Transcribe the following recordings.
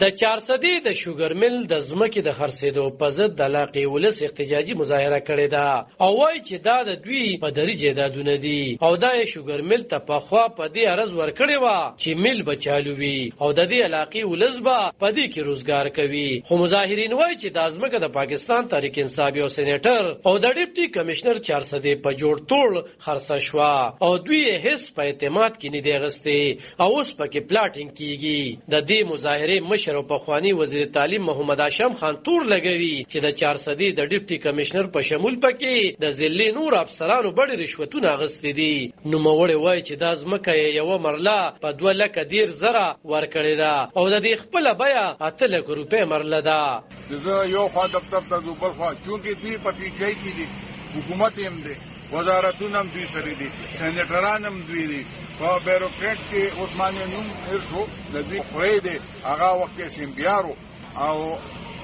د چارسدي د شوګر مل د ځمکې د خرڅېدو په ضد د علاقې ولس احتجاجي مظاهره کړې ده او وایي چې دا د دوی پدري جایدادونه دي او دا یې شوګر مل ته پخوا په دې عرض ورکړې وه چې مل به چالو وي او د دې علاقې ولس به په دې کې روزګار کوي خو مظاهرین وایي چې دا ځمکه د پاکستان تحریک انصاف یو سینیټر او د ډیپټي کمشنر چارسدي په جوړ توړ خرڅه شوه او دوی یې هیڅ په اعتماد کې نه دی اخیستی او اوس پکې پلاټینګ کیږي د دې مظاهرې مشر او پخوانی وزیر تعلیم محمد هاشم خان تور لګوي چې د چارسدي د ډیپټي کمشنر په شمول پکې د ځلې نور افسرانو بډې رشوتونه اخیستي دي نوموړی وایي چې دا ځمکه یې یوه مرله په 2,10,000 ورکړې ده او د دې خپله بیه 8,00,000 روپۍ مرله ده زه یو خوا دفتر ته ځو بل خوا چونکې دوی په پی ټی آی کې دي حکومت هم دی وزارتونه هم دوی سره دي سینیټران هم دوی دي په بیروکریټ کې عثمان نوم هیر شو د دوی خورې دی هغه وخت کې سیمبیارو او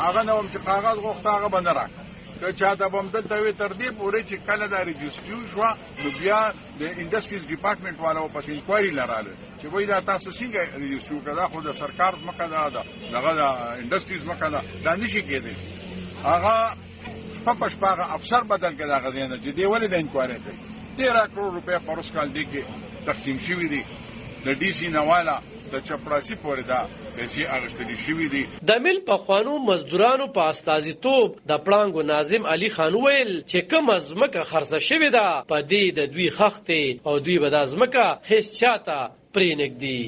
هغه نه هم چې کاغذ غوښته هغه به نه راکړه که چاته به هم دلته وي تر دې پورې چې کله دا رجسټري شوه نو بیا د انډسټریز ډپارټمنټ والا پس انکوایري لراله چې وایي دا تاسو څنګه رجسټري وکړه دا خو د سرکار ځمکه ده دغه د انډسټریز ځمکه ده دا نشي کېدی هغه شپه هغه افسر بدل کړه هغه ځای نه چې دی ولې د انکوایري کوي 13 کروڑ روپۍ په ورځ کال دی کې تقسیم شوي دي د ډي سي نواله د چپړاسي پورې دا پیسې اخیستل شوي دي د مل پخوانو مزدورانو په استازیتوب د پړانګو ناظم علي خان ویل چې کومه ځمکه خرڅه شوې ده په دې د دوی خښتې او دوی به دا ځمکه هیڅ چاته پرېنږدي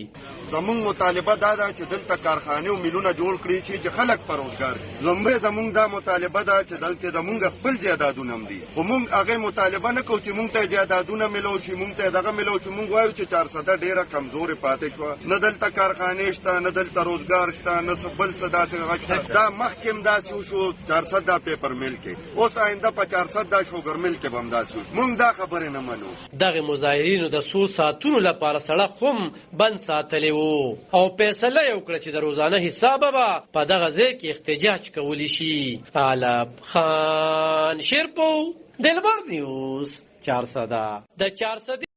زمونږ مطالبه دا ده چې دلته کارخانې او میلونه جوړ کړي چې خلک په روزګار لومړی زمونږ دا مطالبه ده چې دلته زمونږ خپل جایدادونه هم دي خو مونږ هغې مطالبه نه کوو چې مونږ ته جایدادونه میلو شي مونږ ته دغه میلو شي مونږ وایو چې 400 ډېره کمزورې پاتې شوه نه دلته کارخانې شته نه دلته روزګار شته نه بل څه داسې هغه شته دا مخکې هم داسې وشو 400 دا پیپر میل کې اوس آینده په 400 دا شوګر میل کې به هم داسې وشي مونږ دا خبرې نه منو دغه مظاهرینو د څو ساعتونو لپاره سړک هم بند ساتلی وو او فیصله یې وکړه چې د روزانه حساب به په دغه ځای کې احتجاج کولی شي طالب خان شیرپو دلبر نیوز 400 د 400